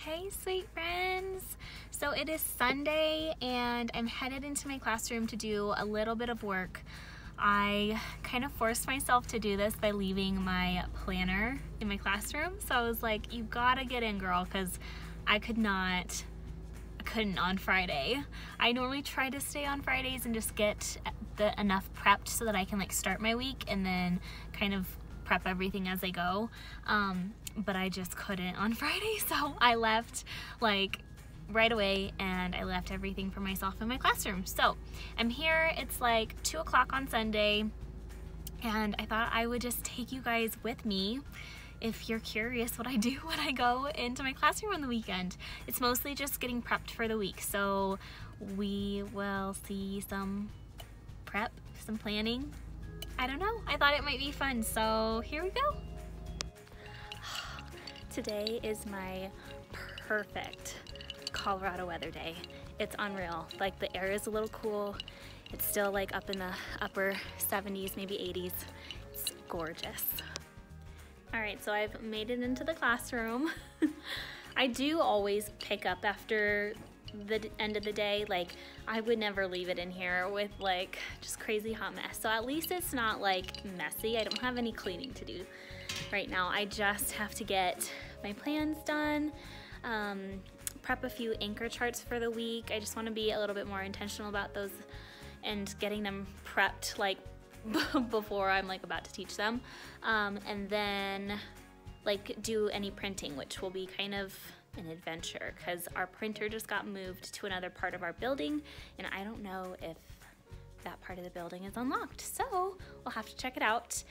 Hey sweet friends! So it is Sunday and I'm headed into my classroom to do a little bit of work. I kind of forced myself to do this by leaving my planner in my classroom. So I was like, you gotta get in, girl, because I couldn't on Friday. I normally try to stay on Fridays and just get enough prepped so that I can like start my week and then kind of prep everything as I go. But I just couldn't on Friday, so I left like right away and I left everything for myself in my classroom. So I'm here, it's like 2 o'clock on Sunday, and I thought I would just take you guys with me if you're curious what I do when I go into my classroom on the weekend. It's mostly just getting prepped for the week, so we will see some prep, some planning. I don't know, I thought it might be fun, so here we go. Today is my perfect Colorado weather day. It's unreal. Like, the air is a little cool. It's still like up in the upper 70s, maybe 80s. It's gorgeous. All right, so I've made it into the classroom. I do always pick up after the end of the day. Like, I would never leave it in here with like just crazy hot mess. So at least it's not like messy. I don't have any cleaning to do right now. I just have to get my plans done, prep a few anchor charts for the week. I just want to be a little bit more intentional about those and getting them prepped like before I'm like about to teach them, and then like do any printing, which will be kind of an adventure because our printer just got moved to another part of our building and I don't know if that part of the building is unlocked, so we'll have to check it out.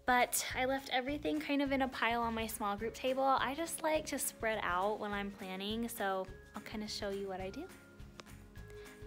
But I left everything kind of in a pile on my small group table. I just like to spread out when I'm planning, so I'll kind of show you what I do.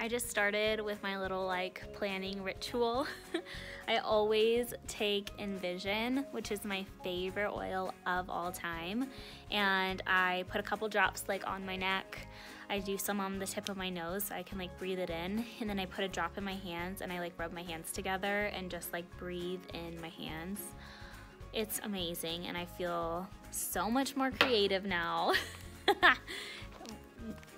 I just started with my little like planning ritual. I always take Envision, which is my favorite oil of all time, and I put a couple drops like on my neck. I do some on the tip of my nose so I can like breathe it in, and then I put a drop in my hands and I like rub my hands together and just like breathe in my hands. It's amazing and I feel so much more creative now.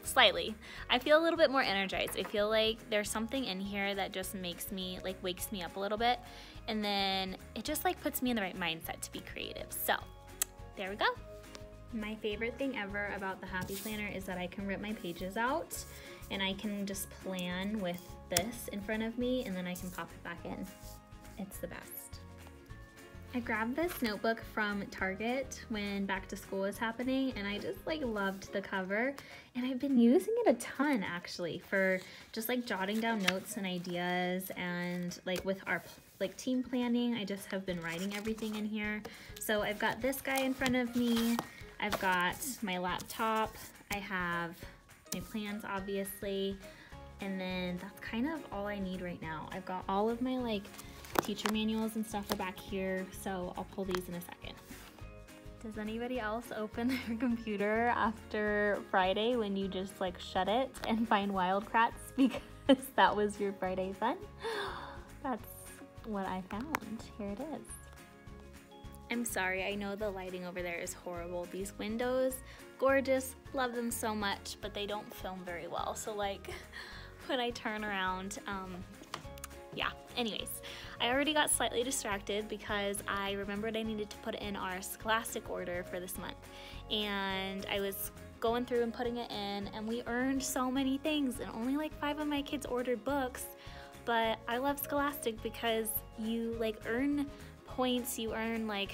Slightly. I feel a little bit more energized. I feel like there's something in here that just makes me like wakes me up a little bit, and then it just like puts me in the right mindset to be creative. So there we go. My favorite thing ever about the Happy Planner is that I can rip my pages out and I can just plan with this in front of me and then I can pop it back in. It's the best. I grabbed this notebook from Target when back to school was happening and I just like loved the cover, and I've been using it a ton actually for just like jotting down notes and ideas, and like with our like team planning, I just have been writing everything in here. So I've got this guy in front of me. I've got my laptop, I have my plans obviously, and then that's kind of all I need right now. I've got all of my like teacher manuals and stuff are back here, so I'll pull these in a second. Does anybody else open their computer after Friday when you just like shut it and find Wildcrats because that was your Friday fun? That's what I found. Here it is. I'm sorry, I know the lighting over there is horrible. These windows, gorgeous, love them so much, but they don't film very well. So like when I turn around, yeah, anyways, I already got slightly distracted because I remembered I needed to put in our Scholastic order for this month. And I was going through and putting it in, and we earned so many things, and only like 5 of my kids ordered books. But I love Scholastic because you like earn points, you earn like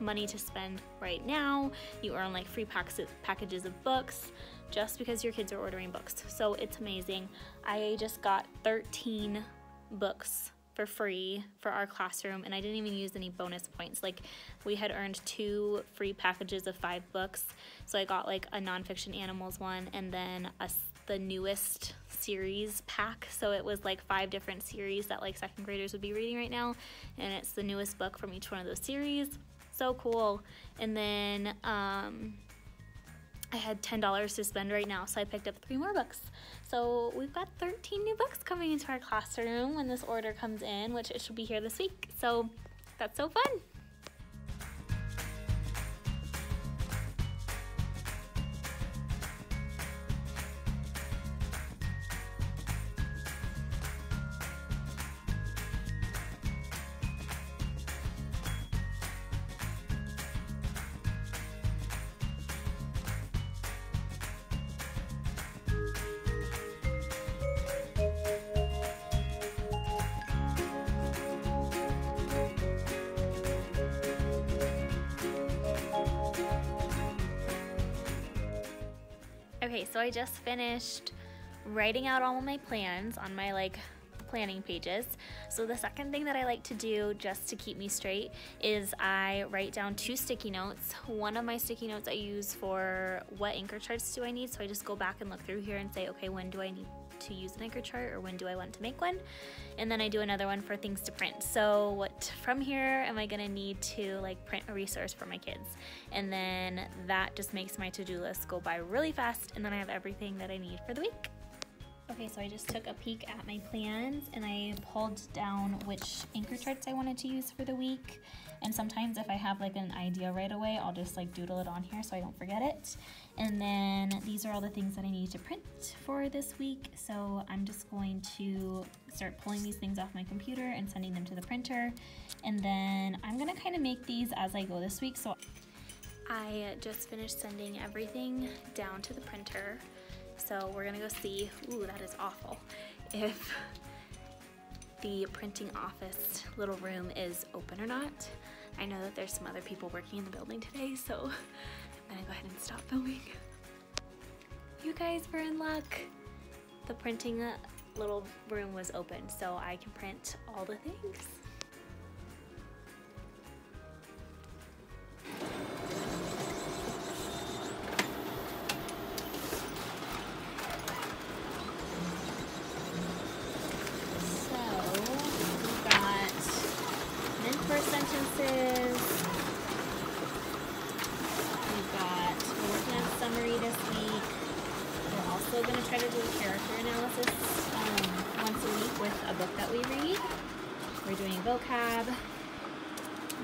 money to spend right now, you earn like free packages of books just because your kids are ordering books. So it's amazing. I just got 13 books for free for our classroom, and I didn't even use any bonus points. Like, we had earned 2 free packages of 5 books, so I got like a nonfiction animals one and then the newest series pack. So it was like 5 different series that like second graders would be reading right now, and it's the newest book from each one of those series. So cool. And then I had $10 to spend right now, so I picked up 3 more books. So we've got 13 new books coming into our classroom when this order comes in, which it should be here this week. So that's so fun. Okay, so I just finished writing out all of my plans on my like planning pages. So the second thing that I like to do just to keep me straight is I write down 2 sticky notes. One of my sticky notes I use for what anchor charts do I need, so I just go back and look through here and say, okay, when do I need to use an anchor chart, or when do I want to make one? And then I do another one for things to print. So what from here am I gonna need to like print a resource for my kids? And then that just makes my to-do list go by really fast, and then I have everything that I need for the week. Okay, so I just took a peek at my plans and I pulled down which anchor charts I wanted to use for the week. And sometimes if I have like an idea right away, I'll just like doodle it on here so I don't forget it. And then these are all the things that I need to print for this week. So I'm just going to start pulling these things off my computer and sending them to the printer. And then I'm gonna kind of make these as I go this week. So I just finished sending everything down to the printer. So we're gonna go see, ooh, that is awful, if the printing office little room is open or not. I know that there's some other people working in the building today, so I'm gonna go ahead and stop filming. You guys were in luck. The printing little room was open, so I can print all the things. Sentences. We're working on summary this week. We're also going to try to do a character analysis once a week with a book that we read. We're doing vocab.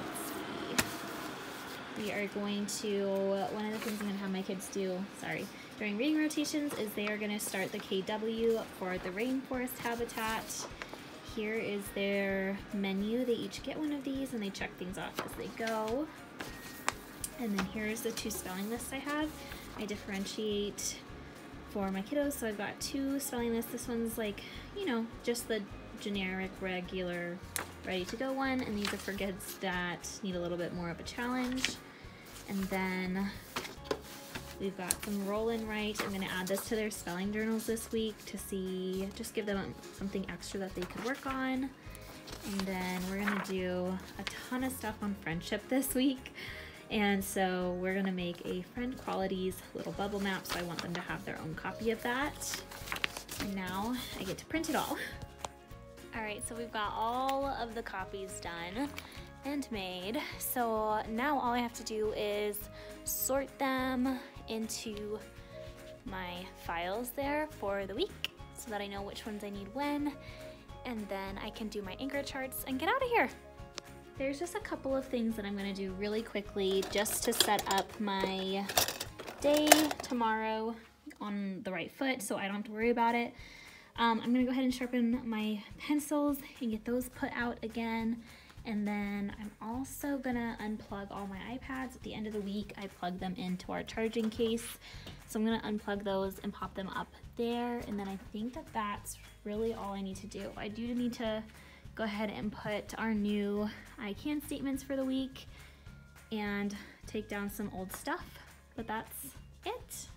Let's see. We are going to, one of the things I'm going to have my kids do, during reading rotations is they are going to start the KW for the rainforest habitat. Here is their menu. They each get one of these and they check things off as they go. And then here's the 2 spelling lists I have. I differentiate for my kiddos, so I've got 2 spelling lists. This one's like, you know, just the generic, regular, ready to go one, and these are for kids that need a little bit more of a challenge. And then we've got some roll and write. I'm gonna add this to their spelling journals this week to see, just give them something extra that they could work on. And then we're gonna do a ton of stuff on friendship this week. And so we're gonna make a friend qualities little bubble map, so I want them to have their own copy of that. And now I get to print it all. All right, so we've got all of the copies done and made. So now all I have to do is sort them into my files there for the week so that I know which ones I need when, and then I can do my anchor charts and get out of here. There's just a couple of things that I'm gonna do really quickly just to set up my day tomorrow on the right foot so I don't have to worry about it. I'm gonna go ahead and sharpen my pencils and get those put out again. And then I'm also gonna unplug all my iPads. At the end of the week, I plug them into our charging case. So I'm gonna unplug those and pop them up there. And then I think that that's really all I need to do. I do need to go ahead and put our new I can statements for the week and take down some old stuff, but that's it.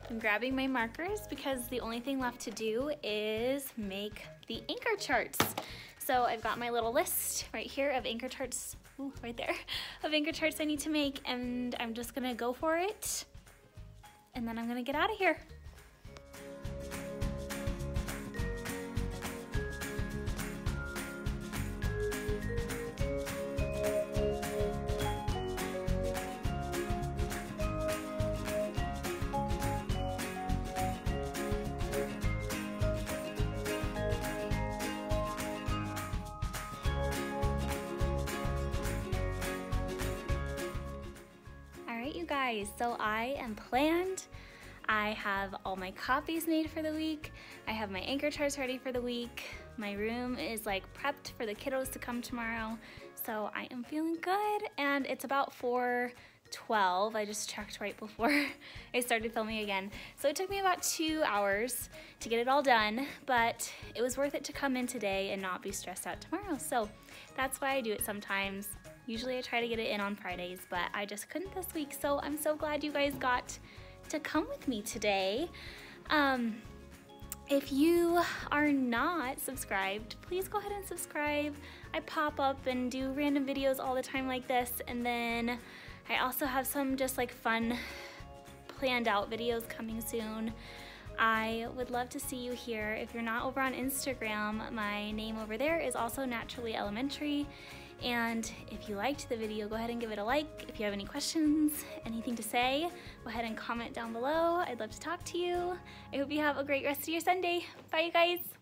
I'm grabbing my markers because the only thing left to do is make the anchor charts. So I've got my little list right here of anchor charts, ooh, right there, of anchor charts I need to make, and I'm just gonna go for it, and then I'm gonna get out of here. You guys, so I am planned. I have all my copies made for the week. I have my anchor charts ready for the week. My room is like prepped for the kiddos to come tomorrow. So I am feeling good, and it's about 4:12. I just checked right before I started filming again. So it took me about 2 hours to get it all done, but it was worth it to come in today and not be stressed out tomorrow. So that's why I do it sometimes. Usually I try to get it in on Fridays, but I just couldn't this week. So I'm so glad you guys got to come with me today. If you are not subscribed, please go ahead and subscribe. I pop up and do random videos all the time like this, and then I also have some just like fun planned out videos coming soon. I would love to see you here. If you're not over on Instagram, my name over there is also Naturally Elementary. And if you liked the video, go ahead and give it a like. If you have any questions, anything to say, go ahead and comment down below. I'd love to talk to you. I hope you have a great rest of your Sunday. Bye, you guys.